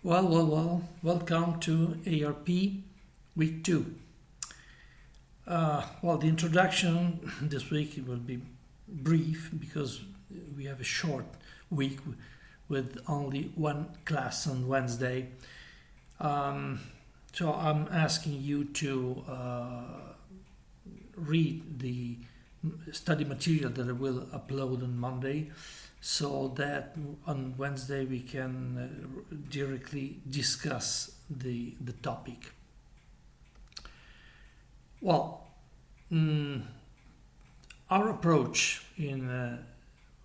Welcome to ARP week 2. The introduction this week will be brief because we have a short week with only one class on Wednesday. So I'm asking you to read the study material that I will upload on Monday, so that on Wednesday we can directly discuss the topic. Our approach in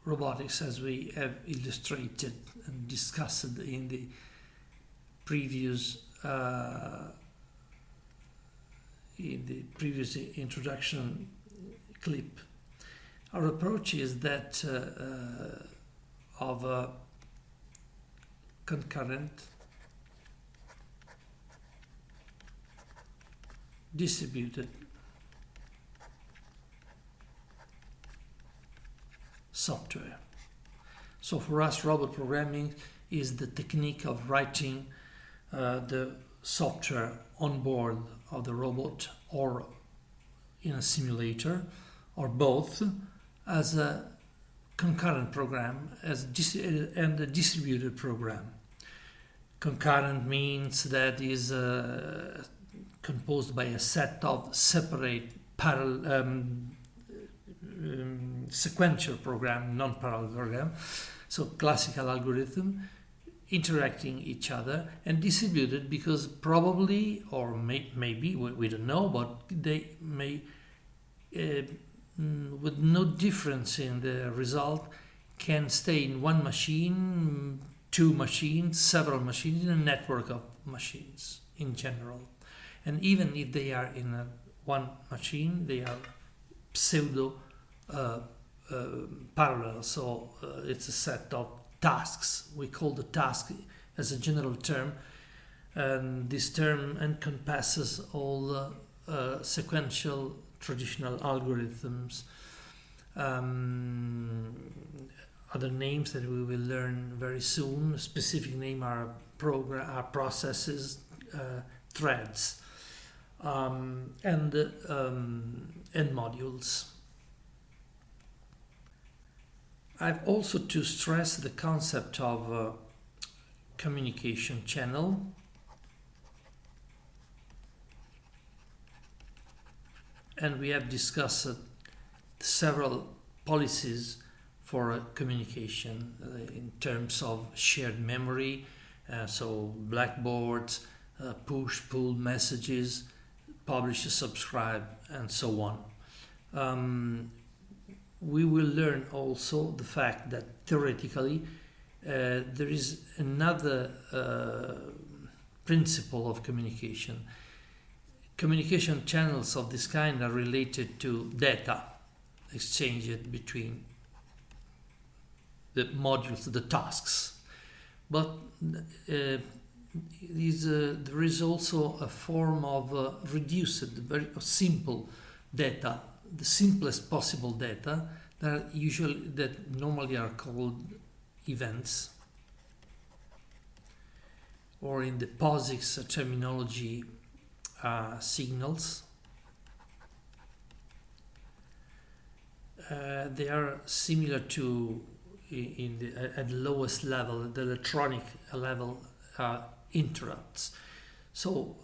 robotics, as we have illustrated and discussed in the previous introduction clip, our approach is that of a concurrent, distributed software. So for us, robot programming is the technique of writing the software on board of the robot or in a simulator, or both, as a concurrent program and a distributed program. Concurrent means that is composed by a set of separate sequential program, non-parallel program, so classical algorithm interacting each other, and distributed because probably, or maybe, we don't know, but they may with no difference in the result, can stay in one machine, two machines, several machines, in a network of machines in general. And even if they are in one machine, they are pseudo parallel. So it's a set of tasks. We call the task as a general term, and this term encompasses all sequential traditional algorithms, other names that we will learn very soon. Specific name are processes, threads, and modules. I've also to stress the concept of communication channel. And we have discussed several policies for communication in terms of shared memory, so blackboards, push-pull messages, publish, subscribe, and so on. We will learn also the fact that theoretically there is another principle of communication. Communication channels of this kind are related to data exchanged between the modules, the tasks. But there is also a form of reduced, very simple data, the simplest possible data that normally are called events, or in the POSIX terminology, signals. They are similar to, at the lowest level, the electronic level, interrupts. So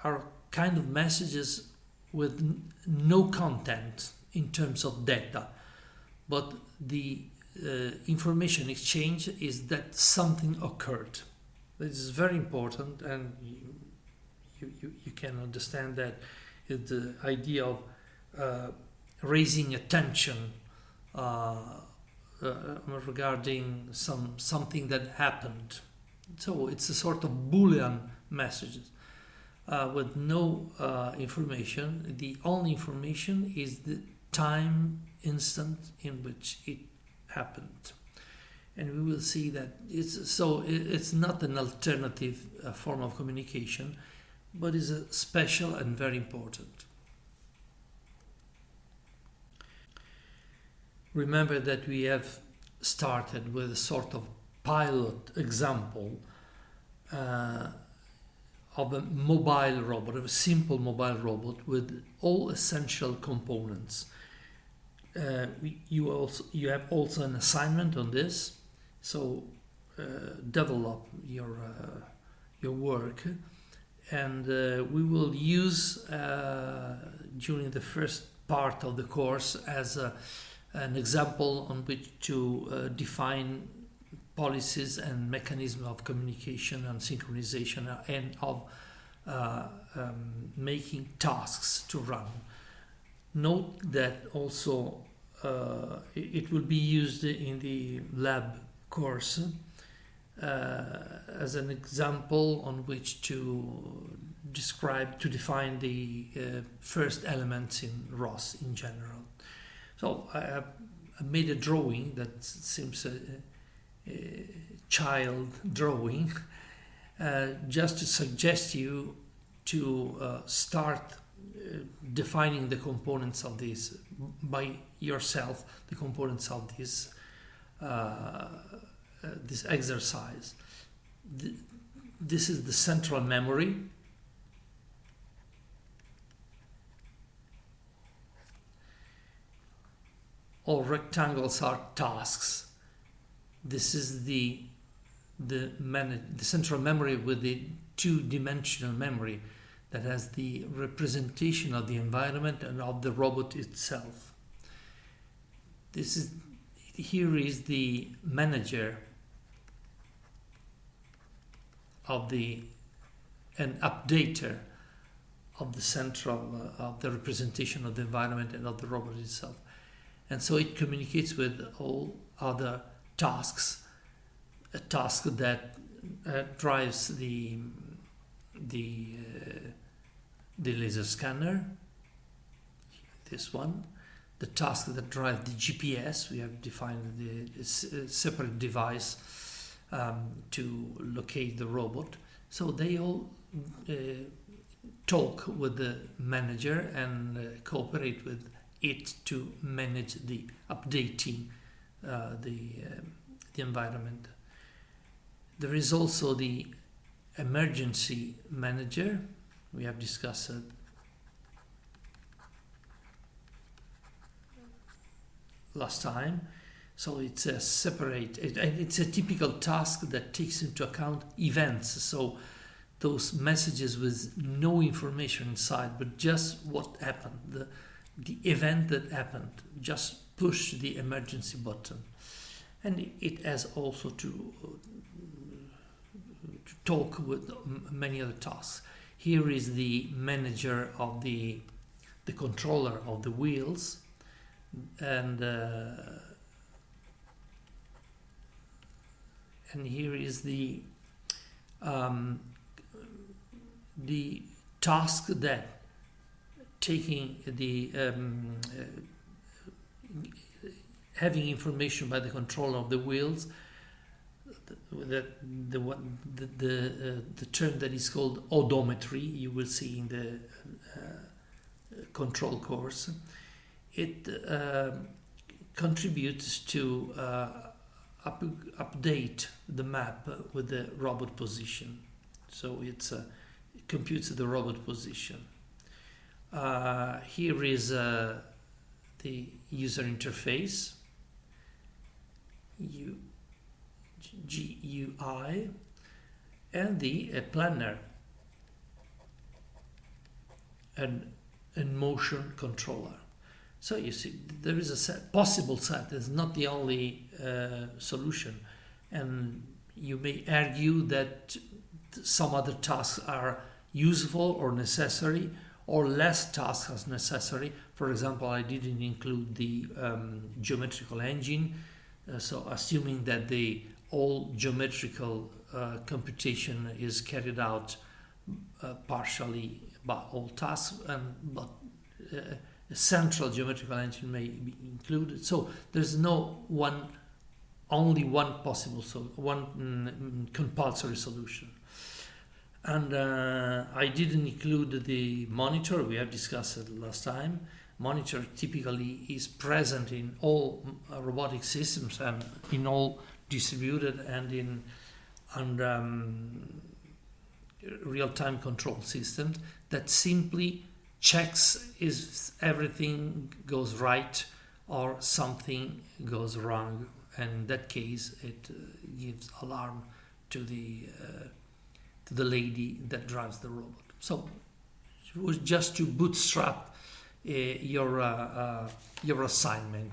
are kind of messages with no content in terms of data, but the information exchange is that something occurred. This is very important, and you can understand that the idea of raising attention regarding something that happened. So it's a sort of Boolean messages with no information. The only information is the time instant in which it happened. And we will see that it's not an alternative form of communication, but is a special and very important. Remember that we have started with a sort of pilot example of a mobile robot, of a simple mobile robot with all essential components. You have also an assignment on this, so develop your work, and we will use during the first part of the course as an example on which to define policies and mechanisms of communication and synchronization and of making tasks to run. Note that also it will be used in the lab course as an example on which to define the first elements in ROS in general. So I made a drawing that seems a child drawing, just to suggest you to start defining the components of this by yourself, the components of this this exercise. This is the central memory. All rectangles are tasks. This is the central memory with the two-dimensional memory that has the representation of the environment and of the robot itself. Here is the manager of an updater of the central of the representation of the environment and of the robot itself, and so it communicates with all other tasks. A task that drives the laser scanner, this one. The task that drives the GPS, we have defined the separate device to locate the robot. So they all talk with the manager and cooperate with it to manage the updating the environment. There is also the emergency manager. We have discussed it last time. So it's a separate, it's a typical task that takes into account events. So those messages with no information inside, but just what happened, the event that happened, just push the emergency button. And it has also to talk with many other tasks. Here is the manager of the controller of the wheels, and here is the task that taking the having information by the controller of the wheels. The term that is called odometry, you will see in the control course. It contributes to update the map with the robot position. So it computes the robot position. Here is the user interface, GUI, and the planner and motion controller. So you see, there is a possible set. It's not the only solution, and you may argue that some other tasks are useful or necessary, or less tasks as necessary. For example, I didn't include the geometrical engine, so assuming that all geometrical computation is carried out partially by all tasks, but a central geometrical engine may be included. So there's only one possible, one compulsory solution. And I didn't include the monitor. We have discussed it last time. Monitor typically is present in all robotic systems and in all distributed and real-time control system that simply checks if everything goes right or something goes wrong, and in that case it gives alarm to the lady that drives the robot. So it was just to bootstrap your assignment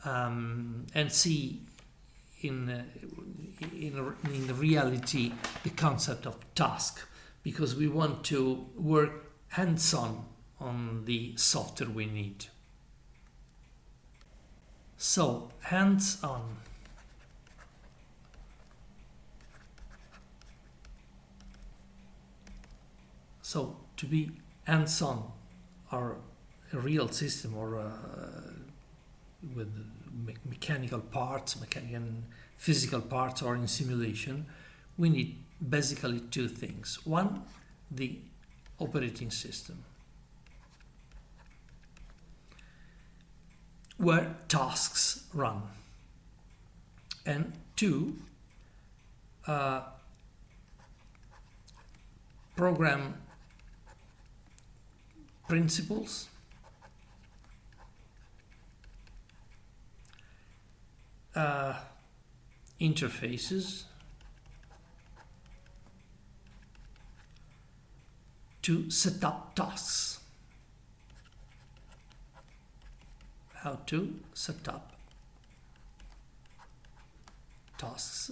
and see in reality the concept of task, because we want to work hands-on on the software we need. So hands-on. So to be hands-on or a real system or with mechanical parts, mechanical and physical parts, or in simulation, we need basically two things. One, the operating system, where tasks run, and two, program principles, interfaces to set up tasks. How to set up tasks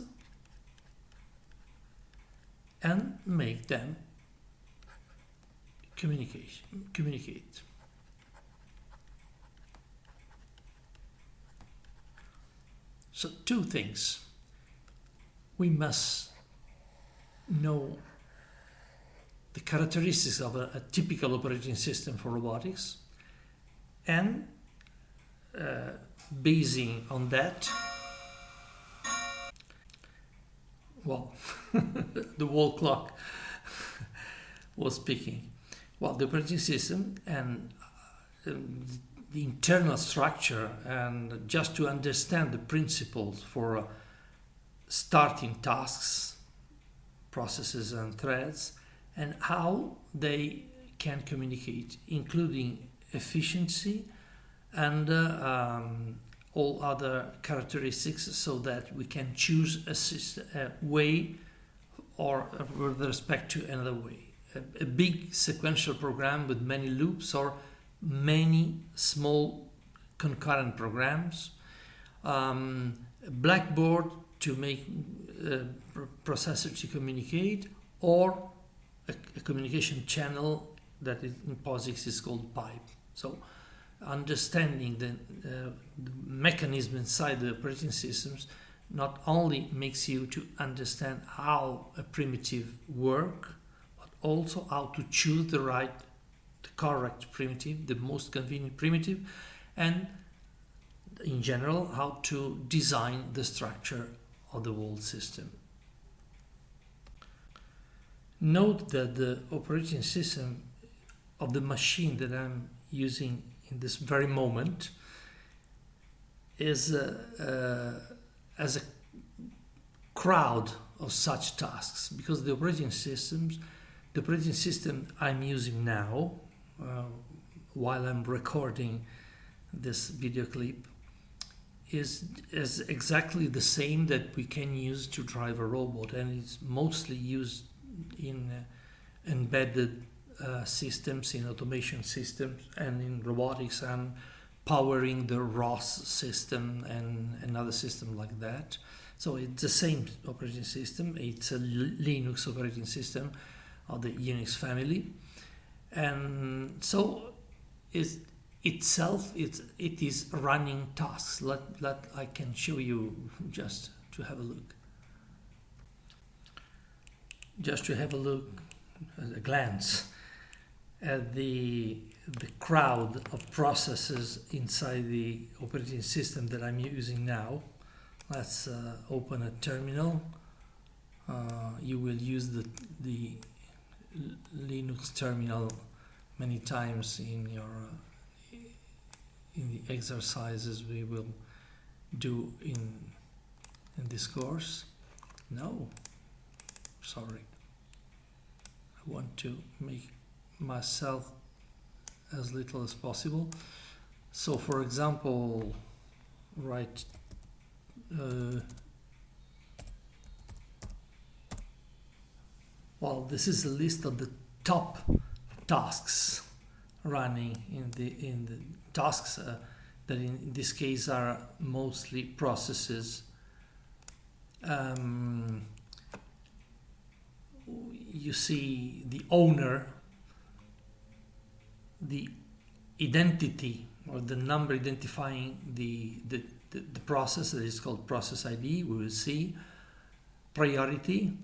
and make them communicate. So two things. We must know the characteristics of a typical operating system for robotics, and basing on that, well, the wall clock was speaking. Well, the operating system and the internal structure, and just to understand the principles for starting tasks, processes and threads, and how they can communicate, including efficiency and all other characteristics, so that we can choose a way or with respect to another way. A big sequential program with many loops or many small concurrent programs, a blackboard to make a processor to communicate, or a communication channel that in POSIX is called pipe. So understanding the mechanism inside the operating systems not only makes you to understand how a primitive works, but also how to choose the correct primitive, the most convenient primitive, and in general how to design the structure of the whole system. Note that the operating system of the machine that I'm using in this very moment is as a crowd of such tasks, because the operating system I'm using now, while I'm recording this video clip, is exactly the same that we can use to drive a robot, and it's mostly used in embedded systems, in automation systems, and in robotics, and powering the ROS system and another system like that. So it's the same operating system. It's a Linux operating system of the Unix family, and so it is running tasks. Let I can show you just to have a look. Just to have a look, at a glance, at the crowd of processes inside the operating system that I'm using now. Let's open a terminal. You will use the Linux terminal many times in the exercises we will do in this course. No, sorry. I want to make myself as little as possible. So for example, write well, this is a list of the top tasks running in the tasks that in this case are mostly processes. You see the owner, the identity or the number identifying the process, that is called process ID. We will see priority,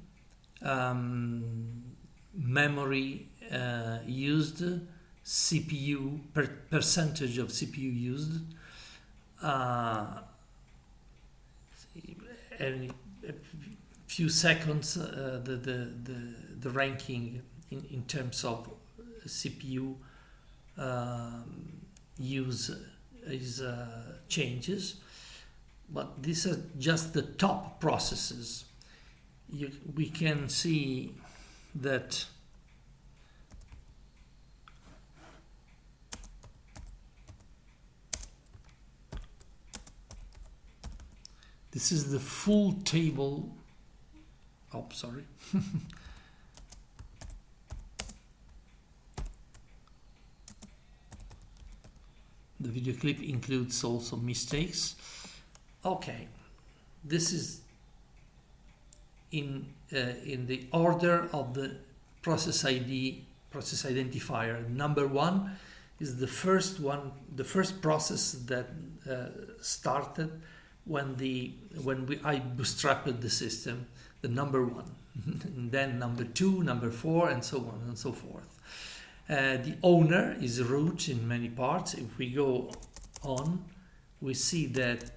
memory used, CPU, percentage of CPU used, every few seconds the ranking in terms of CPU use is changes, but these are just the top processes. We can see that this is the full table. Oh, sorry. The video clip includes also mistakes. Okay, this is in the order of the process ID, process identifier. Number one is the first one, the first process that started when I bootstrapped the system, the number one, and then number two, number four, and so on and so forth. The owner is root in many parts. If we go on, we see that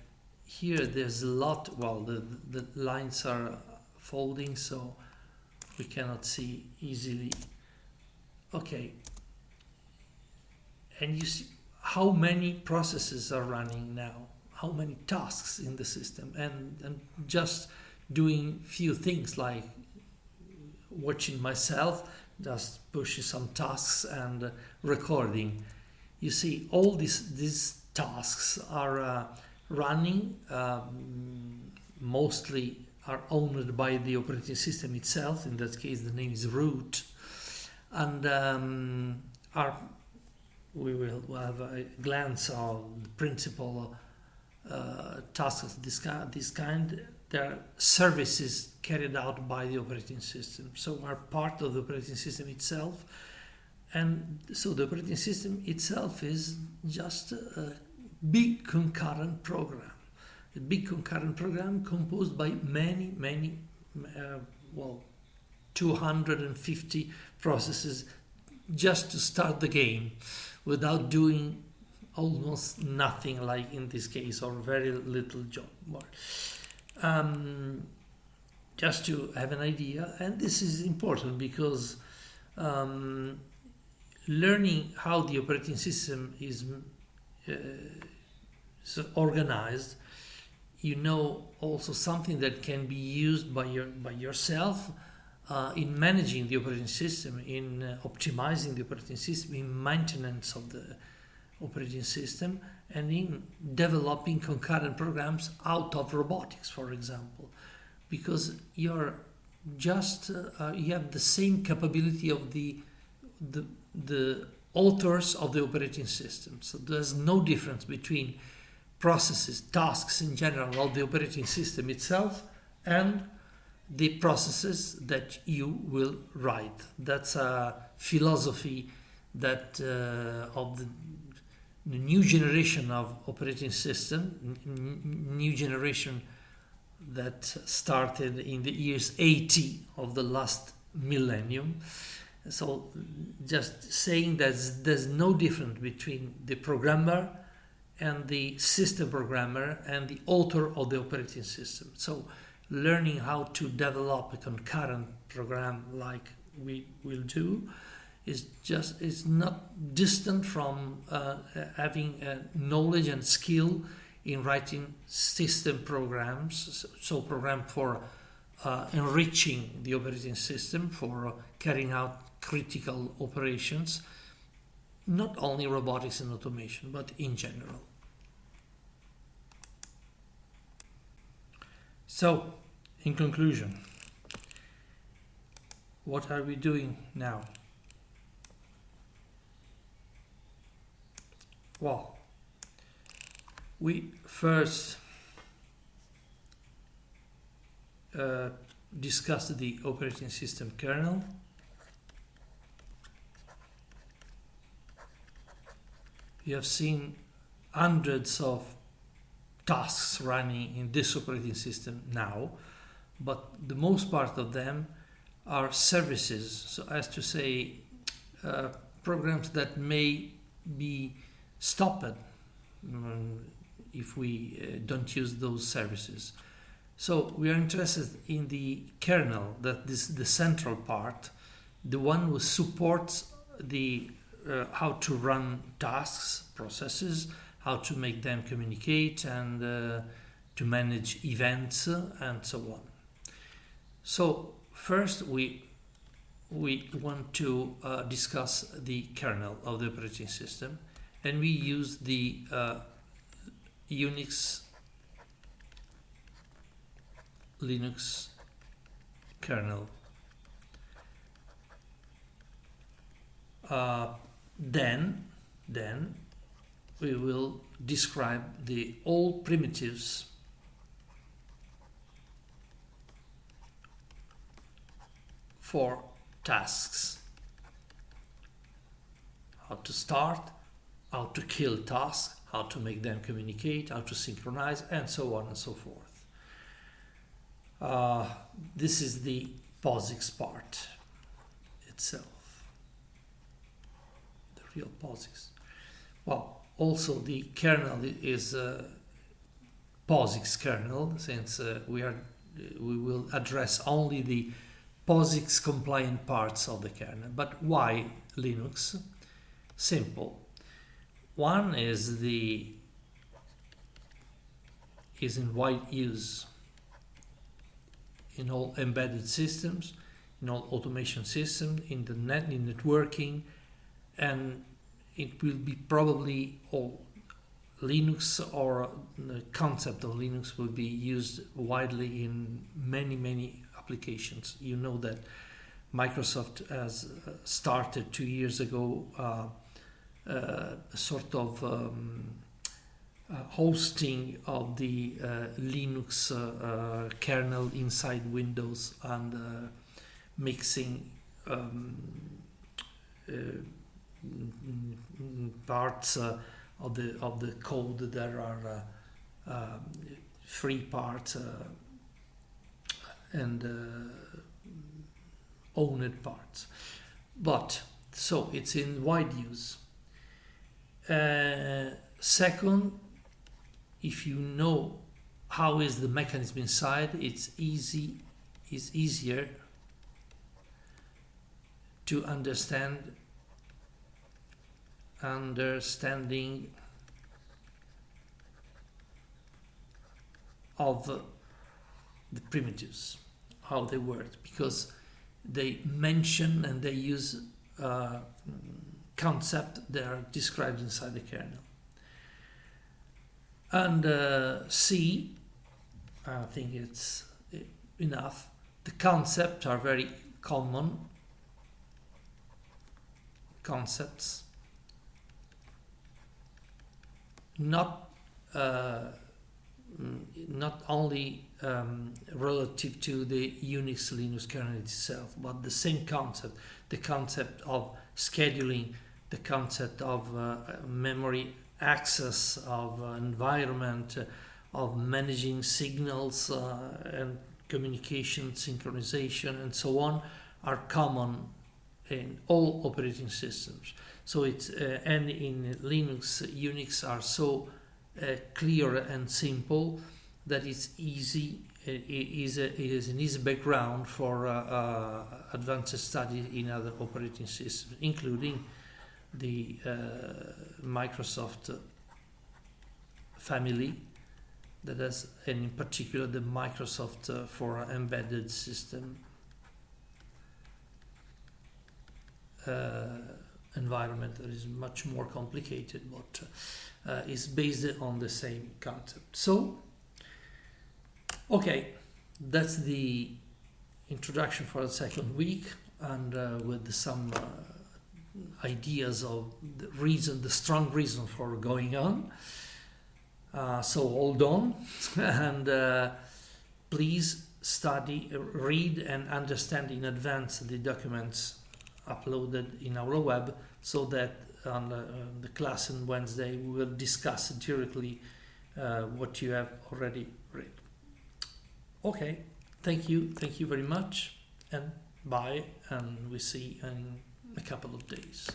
here there's a lot, well, the lines are folding, so we cannot see easily. Okay, and you see how many processes are running now, how many tasks in the system, and just doing few things like watching myself, just pushing some tasks and recording. You see all these tasks are running, mostly are owned by the operating system itself. In that case the name is root, and we will have a glance on the principal tasks of this kind. There are services carried out by the operating system, so are part of the operating system itself. And so the operating system itself is just a big concurrent program. A big concurrent program composed by many, 250 processes just to start the game, without doing almost nothing, like in this case, or very little job. Just to have an idea, and this is important because learning how the operating system is organized, you know also something that can be used by yourself in managing the operating system, in optimizing the operating system, in maintenance of the operating system, and in developing concurrent programs out of robotics, for example, because you're just you have the same capability of the authors of the operating system. So there's no difference between processes, tasks in general of the operating system itself and the processes that you will write. That's a philosophy that of the new generation of operating system, new generation that started in the years 80 of the last millennium. So just saying that there's no difference between the programmer and the system programmer and the author of the operating system. So learning how to develop a concurrent program like we will do is not distant from having knowledge and skill in writing system programs, so program for enriching the operating system, for carrying out critical operations, not only robotics and automation, but in general. So, in conclusion, what are we doing now? Well, we first discussed the operating system kernel. You have seen hundreds of tasks running in this operating system now, but the most part of them are services, so as to say, programs that may be stopped if we don't use those services. So we are interested in the kernel, that is the central part, the one who supports the how to run tasks, processes, how to make them communicate, and to manage events and so on. So first we want to discuss the kernel of the operating system, and we use the Unix Linux kernel. Then we will describe all primitives for tasks. How to start, how to kill tasks, how to make them communicate, how to synchronize, and so on and so forth. This is the POSIX part itself, the real POSIX. Well, also the kernel is POSIX kernel, since we will address only the POSIX compliant parts of the kernel. But why Linux? Simple. One is in wide use in all embedded systems, in all automation systems, in the networking, and it will be probably all Linux, or the concept of Linux will be used widely in many applications. You know that Microsoft has started 2 years ago a sort of hosting of the Linux kernel inside Windows, and mixing parts of the code. There are free parts and owned parts. But so it's in wide use. Second, if you know how is the mechanism inside, it's easier to understanding of the primitives, how they work, because they mention and they use concepts that are described inside the kernel. And C, I think it's enough. The concepts are very common concepts, not only relative to the Unix Linux kernel itself, but the same concept, the concept of scheduling, the concept of memory access, of environment, of managing signals and communication, synchronization, and so on, are common in all operating systems. So it's and in Linux, Unix are so clear and simple that it's easy. It is an easy background for advanced study in other operating systems, including the Microsoft family that has, and in particular the Microsoft for embedded system. environment that is much more complicated, but is based on the same concept. So, okay, that's the introduction for the second week, and with some ideas of the strong reason for going on. So hold on, and please study, read, and understand in advance the documents uploaded in our web, so that on the class on Wednesday we will discuss directly what you have already read. Okay, thank you very much, and bye, and we see you in a couple of days.